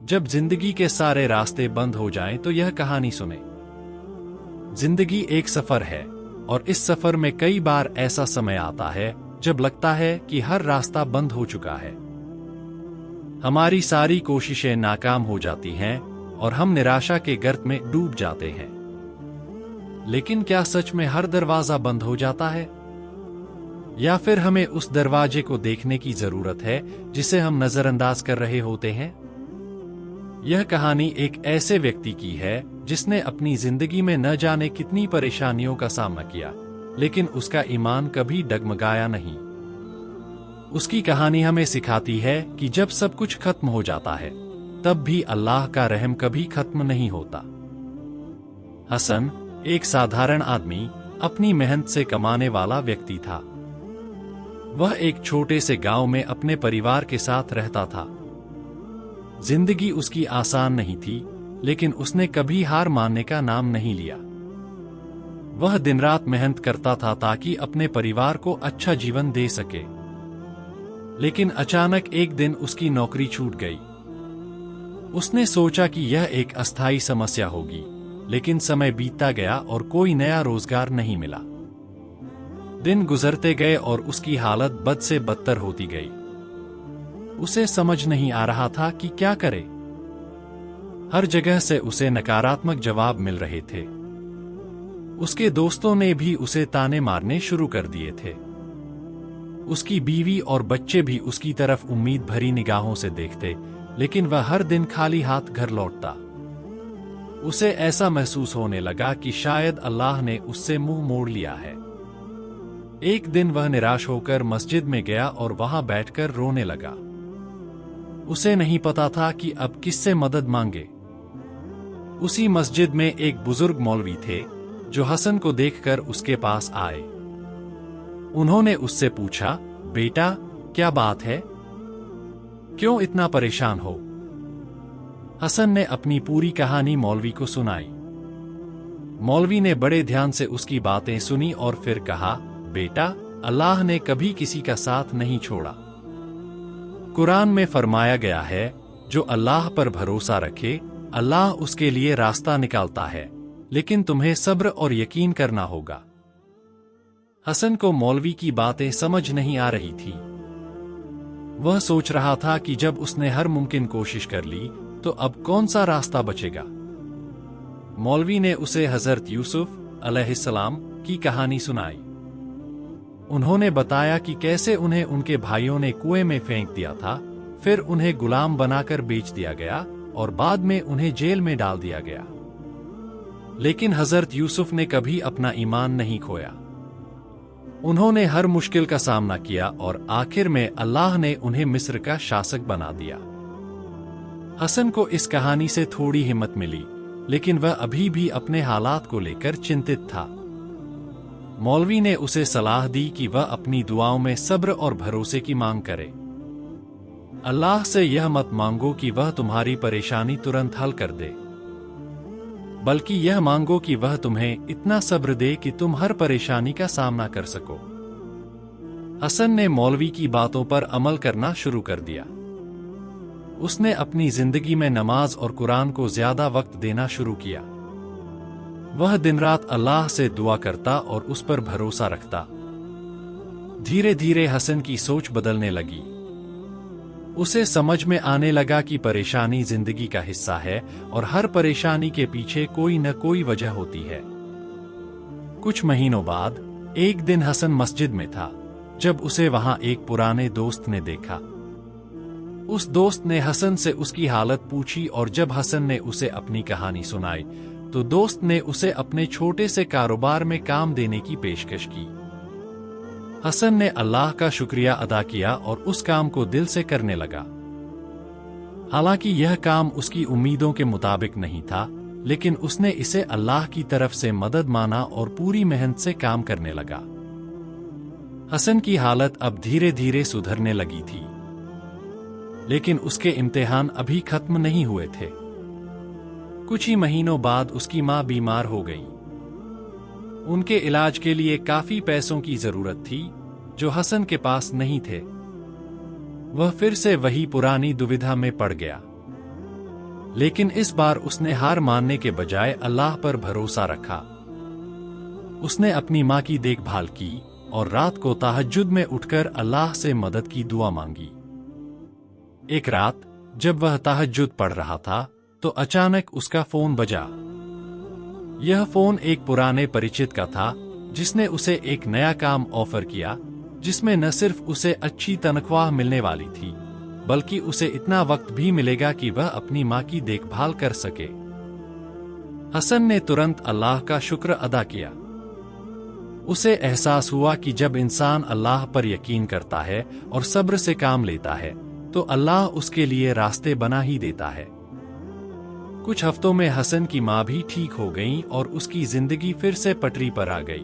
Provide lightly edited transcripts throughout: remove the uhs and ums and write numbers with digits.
जब जिंदगी के सारे रास्ते बंद हो जाएं तो यह कहानी सुने। जिंदगी एक सफर है और इस सफर में कई बार ऐसा समय आता है जब लगता है कि हर रास्ता बंद हो चुका है। हमारी सारी कोशिशें नाकाम हो जाती हैं और हम निराशा के गर्त में डूब जाते हैं। लेकिन क्या सच में हर दरवाजा बंद हो जाता है, या फिर हमें उस दरवाजे को देखने की जरूरत है जिसे हम नजरअंदाज कर रहे होते हैं? यह कहानी एक ऐसे व्यक्ति की है जिसने अपनी जिंदगी में न जाने कितनी परेशानियों का सामना किया, लेकिन उसका ईमान कभी डगमगाया नहीं। उसकी कहानी हमें सिखाती है कि जब सब कुछ खत्म हो जाता है तब भी अल्लाह का रहम कभी खत्म नहीं होता। हसन एक साधारण आदमी, अपनी मेहनत से कमाने वाला व्यक्ति था। वह एक छोटे से गांव में अपने परिवार के साथ रहता था। जिंदगी उसकी आसान नहीं थी, लेकिन उसने कभी हार मानने का नाम नहीं लिया। वह दिन रात मेहनत करता था ताकि अपने परिवार को अच्छा जीवन दे सके। लेकिन अचानक एक दिन उसकी नौकरी छूट गई। उसने सोचा कि यह एक अस्थायी समस्या होगी, लेकिन समय बीतता गया और कोई नया रोजगार नहीं मिला। दिन गुजरते गए और उसकी हालत बद से बदतर होती गई। उसे समझ नहीं आ रहा था कि क्या करे। हर जगह से उसे नकारात्मक जवाब मिल रहे थे। उसके दोस्तों ने भी उसे ताने मारने शुरू कर दिए थे। उसकी बीवी और बच्चे भी उसकी तरफ उम्मीद भरी निगाहों से देखते, लेकिन वह हर दिन खाली हाथ घर लौटता। उसे ऐसा महसूस होने लगा कि शायद अल्लाह ने उससे मुंह मोड़ लिया है। एक दिन वह निराश होकर मस्जिद में गया और वहां बैठकर रोने लगा। उसे नहीं पता था कि अब किससे मदद मांगे। उसी मस्जिद में एक बुजुर्ग मौलवी थे जो हसन को देखकर उसके पास आए। उन्होंने उससे पूछा, बेटा क्या बात है, क्यों इतना परेशान हो? हसन ने अपनी पूरी कहानी मौलवी को सुनाई। मौलवी ने बड़े ध्यान से उसकी बातें सुनी और फिर कहा, बेटा अल्लाह ने कभी किसी का साथ नहीं छोड़ा। कुरान में फरमाया गया है, जो अल्लाह पर भरोसा रखे अल्लाह उसके लिए रास्ता निकालता है, लेकिन तुम्हें सब्र और यकीन करना होगा। हसन को मौलवी की बातें समझ नहीं आ रही थी। वह सोच रहा था कि जब उसने हर मुमकिन कोशिश कर ली तो अब कौन सा रास्ता बचेगा। मौलवी ने उसे हजरत यूसुफ अलैहिस्सलाम की कहानी सुनाई। उन्होंने बताया कि कैसे उन्हें उनके भाइयों ने कुएं में फेंक दिया था, फिर उन्हें गुलाम बनाकर बेच दिया गया और बाद में उन्हें जेल में डाल दिया गया। लेकिन हजरत यूसुफ ने कभी अपना ईमान नहीं खोया। उन्होंने हर मुश्किल का सामना किया और आखिर में अल्लाह ने उन्हें मिस्र का शासक बना दिया। हसन को इस कहानी से थोड़ी हिम्मत मिली, लेकिन वह अभी भी अपने हालात को लेकर चिंतित था। मौलवी ने उसे सलाह दी कि वह अपनी दुआओं में सब्र और भरोसे की मांग करे। अल्लाह से यह मत मांगो कि वह तुम्हारी परेशानी तुरंत हल कर दे, बल्कि यह मांगो कि वह तुम्हें इतना सब्र दे कि तुम हर परेशानी का सामना कर सको। हसन ने मौलवी की बातों पर अमल करना शुरू कर दिया। उसने अपनी जिंदगी में नमाज और कुरान को ज्यादा वक्त देना शुरू किया। वह दिन रात अल्लाह से दुआ करता और उस पर भरोसा रखता। धीरे धीरे हसन की सोच बदलने लगी। उसे समझ में आने लगा कि परेशानी जिंदगी का हिस्सा है और हर परेशानी के पीछे कोई न कोई वजह होती है। कुछ महीनों बाद एक दिन हसन मस्जिद में था जब उसे वहां एक पुराने दोस्त ने देखा। उस दोस्त ने हसन से उसकी हालत पूछी और जब हसन ने उसे अपनी कहानी सुनाई तो दोस्त ने उसे अपने छोटे से कारोबार में काम देने की पेशकश की। हसन ने अल्लाह का शुक्रिया अदा किया और उस काम को दिल से करने लगा। हालांकि यह काम उसकी उम्मीदों के मुताबिक नहीं था, लेकिन उसने इसे अल्लाह की तरफ से मदद माना और पूरी मेहनत से काम करने लगा। हसन की हालत अब धीरे धीरे सुधरने लगी थी, लेकिन उसके इम्तिहान अभी खत्म नहीं हुए थे। कुछ ही महीनों बाद उसकी मां बीमार हो गई। उनके इलाज के लिए काफी पैसों की जरूरत थी जो हसन के पास नहीं थे। वह फिर से वही पुरानी दुविधा में पड़ गया। लेकिन इस बार उसने हार मानने के बजाय अल्लाह पर भरोसा रखा। उसने अपनी माँ की देखभाल की और रात को तहज्जुद में उठकर अल्लाह से मदद की दुआ मांगी। एक रात जब वह तहज्जुद पढ़ रहा था तो अचानक उसका फोन बजा। यह फोन एक पुराने परिचित का था जिसने उसे एक नया काम ऑफर किया, जिसमें न सिर्फ उसे अच्छी तनख्वाह मिलने वाली थी बल्कि उसे इतना वक्त भी मिलेगा कि वह अपनी माँ की देखभाल कर सके। हसन ने तुरंत अल्लाह का शुक्र अदा किया। उसे एहसास हुआ कि जब इंसान अल्लाह पर यकीन करता है और सब्र से काम लेता है तो अल्लाह उसके लिए रास्ते बना ही देता है। कुछ हफ्तों में हसन की माँ भी ठीक हो गई और उसकी जिंदगी फिर से पटरी पर आ गई।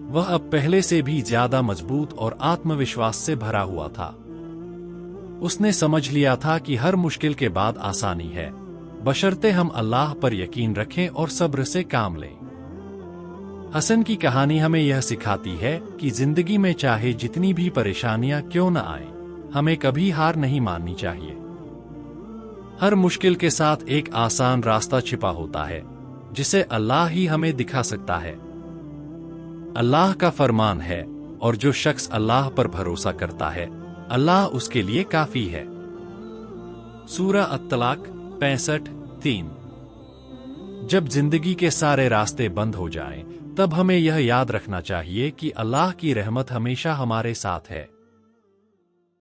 वह अब पहले से भी ज्यादा मजबूत और आत्मविश्वास से भरा हुआ था। उसने समझ लिया था कि हर मुश्किल के बाद आसानी है, बशर्ते हम अल्लाह पर यकीन रखें और सब्र से काम लें। हसन की कहानी हमें यह सिखाती है कि जिंदगी में चाहे जितनी भी परेशानियां क्यों न आए, हमें कभी हार नहीं माननी चाहिए। हर मुश्किल के साथ एक आसान रास्ता छिपा होता है जिसे अल्लाह ही हमें दिखा सकता है। अल्लाह का फरमान है, और जो शख्स अल्लाह पर भरोसा करता है अल्लाह उसके लिए काफी है। सूरह अत-तलाक 65:3। जब जिंदगी के सारे रास्ते बंद हो जाएं, तब हमें यह याद रखना चाहिए कि अल्लाह की रहमत हमेशा हमारे साथ है।